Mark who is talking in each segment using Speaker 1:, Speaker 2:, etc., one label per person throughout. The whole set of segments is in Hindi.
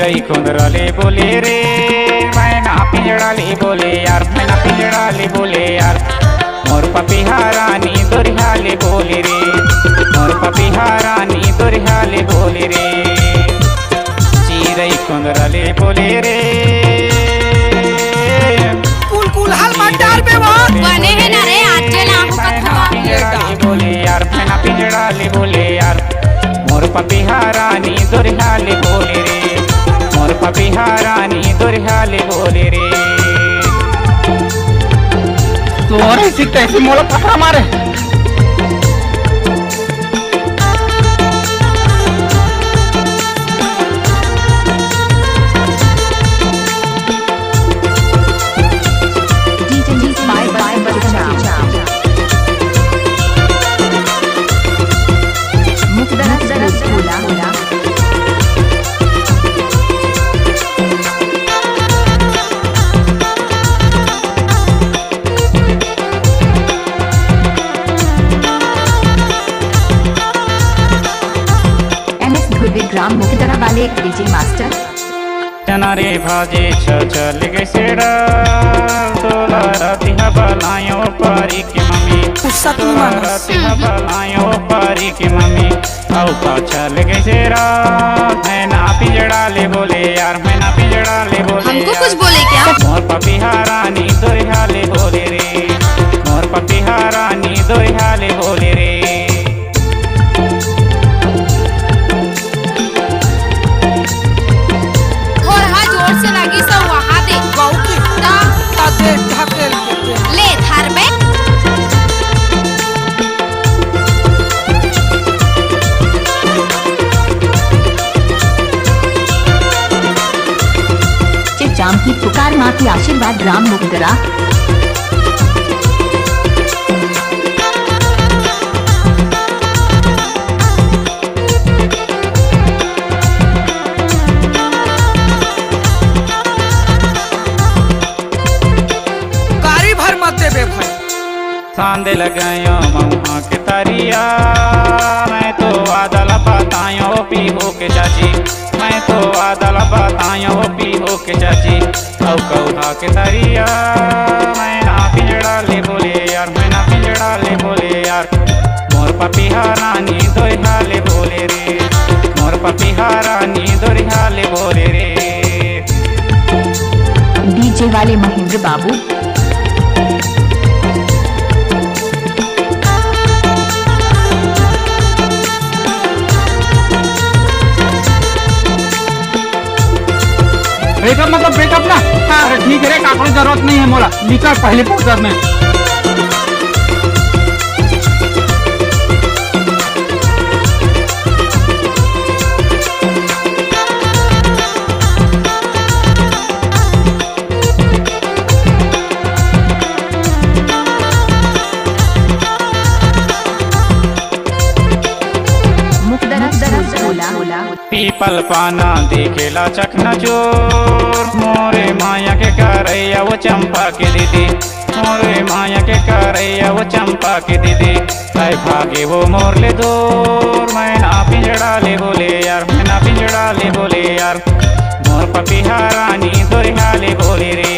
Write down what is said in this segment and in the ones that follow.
Speaker 1: चिरई कुंदरले बोले रे मैना पिंजड़ाले बोले यार, मैना पिंजड़ाले बोले यार। मोर पपिहारानी दुरिहाले बोले रे, मोर पपिहारानी दुरिहाले बोले रे। चिरई कुंदरले बोले रे
Speaker 2: कुल कुल हाल मटार पे बात
Speaker 3: बने है ना रे आज
Speaker 1: पिंजड़ाले बोले यार, मैना पिंजड़ाले बोले यार। मोर पपिहारानी दुरिहाले बोले रे, मोर पपिहारानी दुरिहाले बोले रे।
Speaker 2: तोरे सीखते ऐसी मोला पकड़ा मारे।
Speaker 4: ग्राम मुखदरा वाले डीजे मास्टर
Speaker 1: जना रे भाजे चल गए सेड़ा तोला राती बनायो पारी की मम्मी, तोला राती बनायो पारी की मम्मी। औ का चल गए सेड़ा मैं ना पिंजड़ाले बोले यार, मैं ना पिंजड़ाले बोले
Speaker 3: हमको
Speaker 1: यार।
Speaker 3: कुछ बोले क्या?
Speaker 1: मोर पपिहारानी दुरिहाले बोले रे, मोर पपिहारानी दुरिहाले बोले रे।
Speaker 3: ले थार में
Speaker 4: जाम की पुकार माँ की आशीर्वाद ग्राम मुखदरा।
Speaker 1: सांदे लगायो मऊहा के तरिया, मैं तो आदल बतायो पी हो के चाची, मैं तो आदल बतायो पी हो के चाची। औ कौधा के तरिया मैं ना पिंजड़ाले बोले यार, मैं ना पिंजड़ाले बोले यार। मोर पपिहारानी दुरिहाले बोले रे, मोर पपिहारानी दुरिहाले बोले रे।
Speaker 4: डीजे वाले महेंद्र बाबू
Speaker 2: ब्रेकअप मतलब ब्रेकअप ना। अरे ठीक है रे, काकों जरूरत नहीं है मोला, निकल पहले पोस्टर में।
Speaker 1: पीपल पाना देखेला चखना चोर, मोरे माया के करैया वो चंपा के दीदी, मोरे माया के करैया वो चंपा के दीदी। आए भागे वो मोर ले दूर, मैं ना पिंजड़ाले बोले यार, मैं ना पिंजड़ाले बोले यार। मोर पपिहारानी दुरिहाले बोले रे,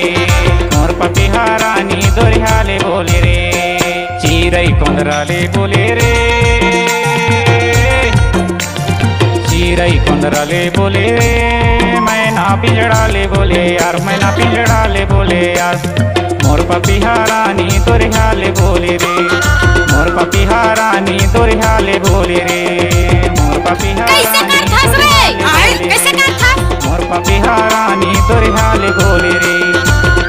Speaker 1: मोर पपिहारानी दुरिहाले बोले रे। चिरई कुंदरले बोले रे, चिरई कुंदरले बोले रे मैं ना पिंजड़ाले बोले यार, मैं ना पिंजड़ाले बोले यार। मोर पपिहारानी दुरिहाले बोले रे, मोर पपिहारानी दुरिहाले बोले रे। मोर पपिहारानी मोर पपिहारानी दुरिहाले बोले रे,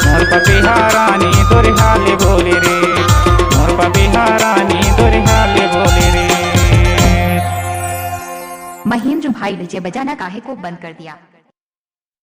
Speaker 1: मोर पपिहारानी दुरिहाले बोले रे, मोर पपिहारानी दुरिहाले बोले रे।
Speaker 4: महेंद्र भाई डीजे बजाना काहे को बंद कर दिया?